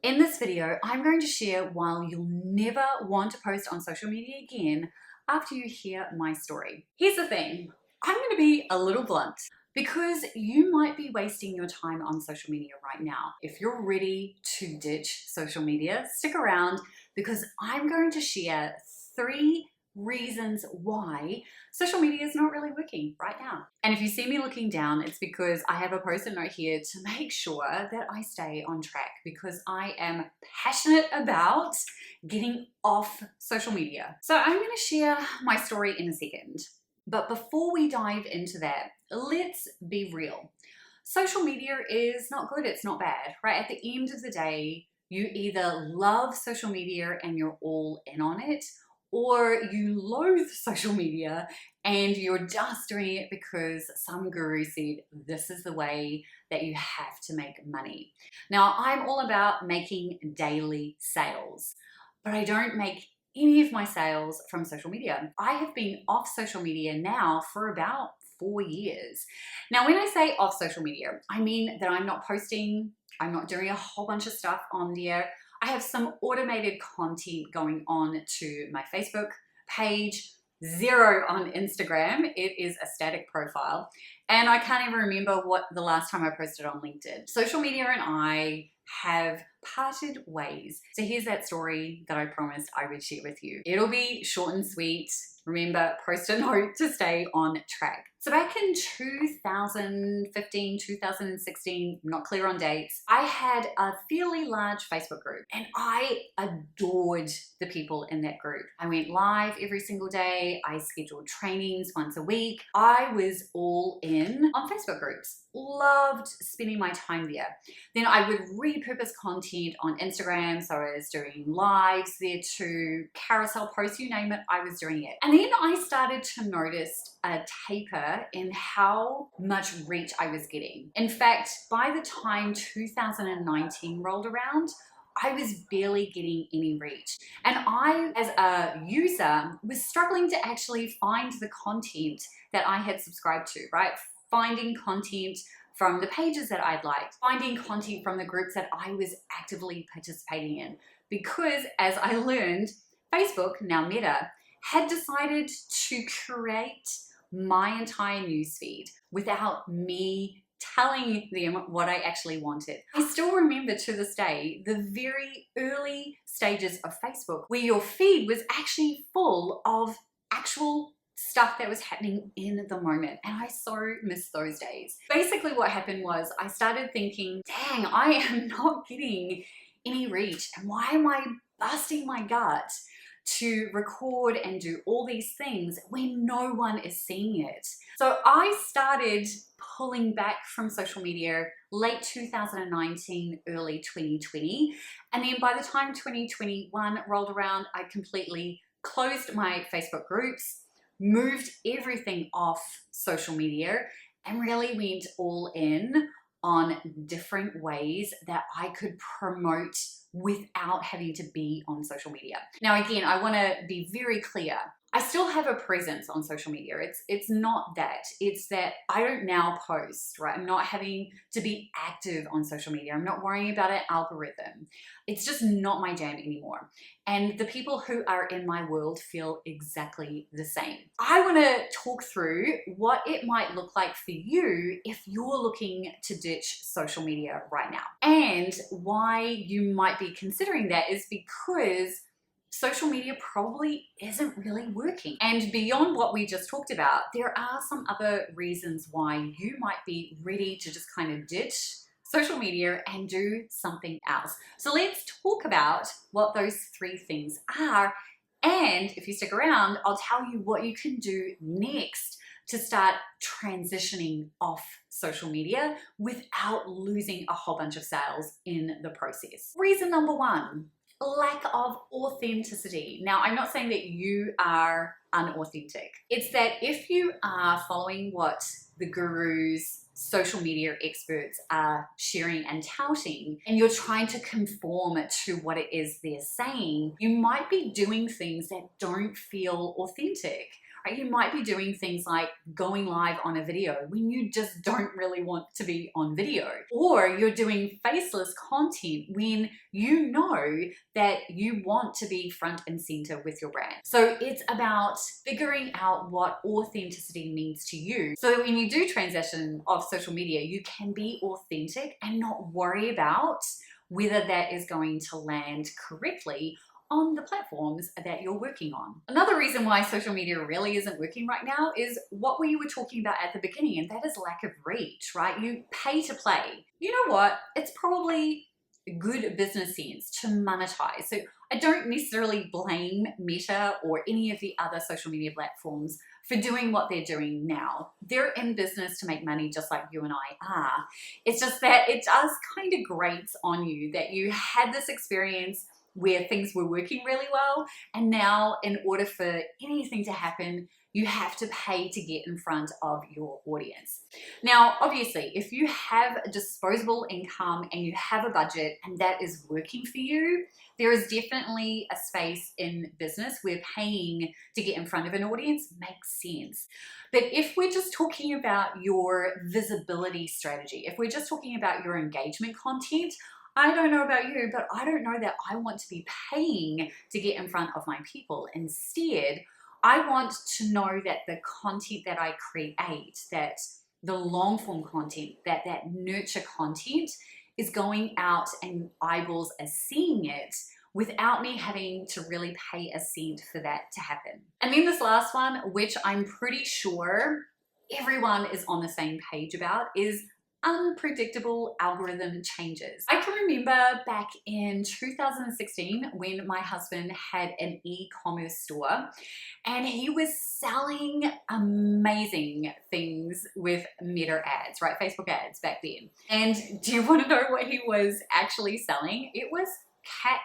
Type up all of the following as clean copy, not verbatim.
In this video, I'm going to share why you'll never want to post on social media again after you hear my story. Here's the thing, I'm going to be a little blunt because you might be wasting your time on social media right now. If you're ready to ditch social media, stick around because I'm going to share 3 reasons why social media is not really working right now. And if you see me looking down, it's because I have a post-it note here to make sure that I stay on track because I am passionate about getting off social media. So I'm going to share my story in a second. But before we dive into that, let's be real. Social media is not good, it's not bad, right? At the end of the day, you either love social media and you're all in on it, or you loathe social media and you're just doing it because some guru said this is the way that you have to make money. Now, I'm all about making daily sales, but I don't make any of my sales from social media. I have been off social media now for about 4 years. Now, when I say off social media, I mean that I'm not posting, I'm not doing a whole bunch of stuff on there. I have some automated content going on to my Facebook page, 0 on Instagram. It is a static profile. And I can't even remember what the last time I posted on LinkedIn. Social media and I have parted ways. So here's that story that I promised I would share with you. It'll be short and sweet. Remember, post-it note to stay on track. So back in 2015, 2016, I'm not clear on dates, I had a fairly large Facebook group and I adored the people in that group. I went live every single day. I scheduled trainings once a week. I was all in on Facebook groups. Loved spending my time there. Then I would repurpose content on Instagram. So I was doing lives there too, carousel posts, you name it, I was doing it. And then I started to notice a taper in how much reach I was getting. In fact, by the time 2019 rolled around, I was barely getting any reach. And I, as a user, was struggling to actually find the content that I had subscribed to, right? Finding content from the pages that I'd liked, finding content from the groups that I was actively participating in. Because as I learned, Facebook, now Meta, had decided to create my entire newsfeed without me telling them what I actually wanted. I still remember to this day the very early stages of Facebook where your feed was actually full of actual stuff that was happening in the moment, and I so miss those days. Basically what happened was I started thinking, dang, I am not getting any reach, and why am I busting my gut to record and do all these things when no one is seeing it? So I started pulling back from social media late 2019, early 2020, and then by the time 2021 rolled around, I completely closed my Facebook groups, moved everything off social media, and really went all in on different ways that I could promote without having to be on social media. Now, again, I want to be very clear. I still have a presence on social media. It's not that. It's that I don't now post, right? I'm not having to be active on social media. I'm not worrying about an algorithm. It's just not my jam anymore. And the people who are in my world feel exactly the same. I want to talk through what it might look like for you if you're looking to ditch social media right now. And why you might be considering that is because social media probably isn't really working. And beyond what we just talked about, there are some other reasons why you might be ready to just kind of ditch social media and do something else. So let's talk about what those 3 things are. And if you stick around, I'll tell you what you can do next to start transitioning off social media without losing a whole bunch of sales in the process. Reason number 1, lack of authenticity. Now, I'm not saying that you are unauthentic. It's that if you are following what the gurus, social media experts are sharing and touting, and you're trying to conform to what it is they're saying, you might be doing things that don't feel authentic. right? You might be doing things like going live on a video when you just don't really want to be on video. Or you're doing faceless content when you know that you want to be front and center with your brand. So it's about figuring out what authenticity means to you so that when you do transition off social media, you can be authentic and not worry about whether that is going to land correctly on the platforms that you're working on. Another reason why social media really isn't working right now is what we were talking about at the beginning, and that is lack of reach, right? You pay to play. You know what? It's probably good business sense to monetize. So I don't necessarily blame Meta or any of the other social media platforms for doing what they're doing now. They're in business to make money just like you and I are. It's just that it does kind of grates on you that you had this experience where things were working really well, and now in order for anything to happen, you have to pay to get in front of your audience. Now, obviously, if you have a disposable income and you have a budget and that is working for you, there is definitely a space in business where paying to get in front of an audience makes sense. But if we're just talking about your visibility strategy, if we're just talking about your engagement content, I don't know about you, but I don't know that I want to be paying to get in front of my people. Instead, I want to know that the content that I create, that the long form content, that nurture content is going out and eyeballs are seeing it without me having to really pay a cent for that to happen. And then this last one, which I'm pretty sure everyone is on the same page about, is unpredictable algorithm changes. I can remember back in 2016 when my husband had an e-commerce store and he was selling amazing things with Meta ads, right? Facebook ads back then. And do you want to know what he was actually selling? It was cat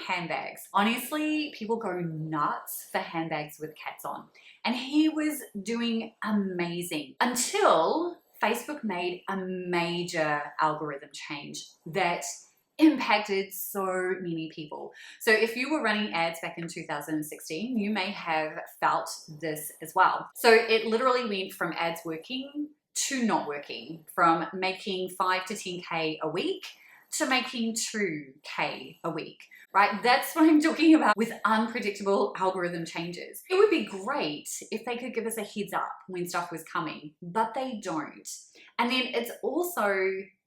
handbags. Honestly, people go nuts for handbags with cats on. And he was doing amazing until Facebook made a major algorithm change that impacted so many people. So if you were running ads back in 2016, you may have felt this as well. So it literally went from ads working to not working, from making 5 to 10K a week to making 2K a week, right? That's what I'm talking about with unpredictable algorithm changes. It would be great if they could give us a heads up when stuff was coming, but they don't. And then it's also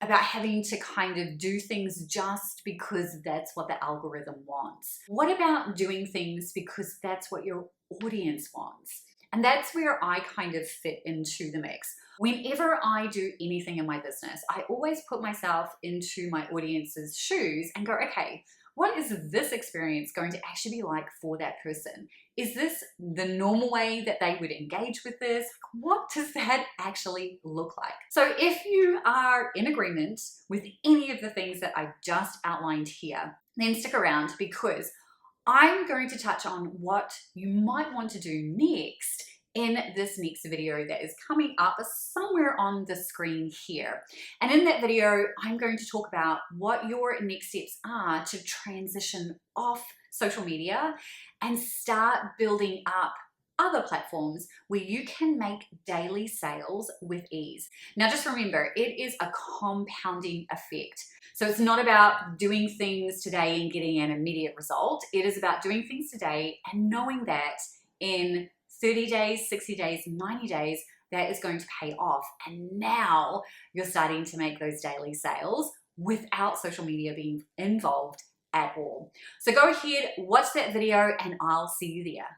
about having to kind of do things just because that's what the algorithm wants. What about doing things because that's what your audience wants? And that's where I kind of fit into the mix. Whenever I do anything in my business, I always put myself into my audience's shoes and go, okay, what is this experience going to actually be like for that person? Is this the normal way that they would engage with this? What does that actually look like? So if you are in agreement with any of the things that I just outlined here, then stick around because I'm going to touch on what you might want to do next in this next video that is coming up somewhere on the screen here. And in that video, I'm going to talk about what your next steps are to transition off social media and start building up other platforms where you can make daily sales with ease. Now just remember, it is a compounding effect. So it's not about doing things today and getting an immediate result. It is about doing things today and knowing that in 30 days, 60 days, 90 days, that is going to pay off. And now you're starting to make those daily sales without social media being involved at all. So go ahead, watch that video, and I'll see you there.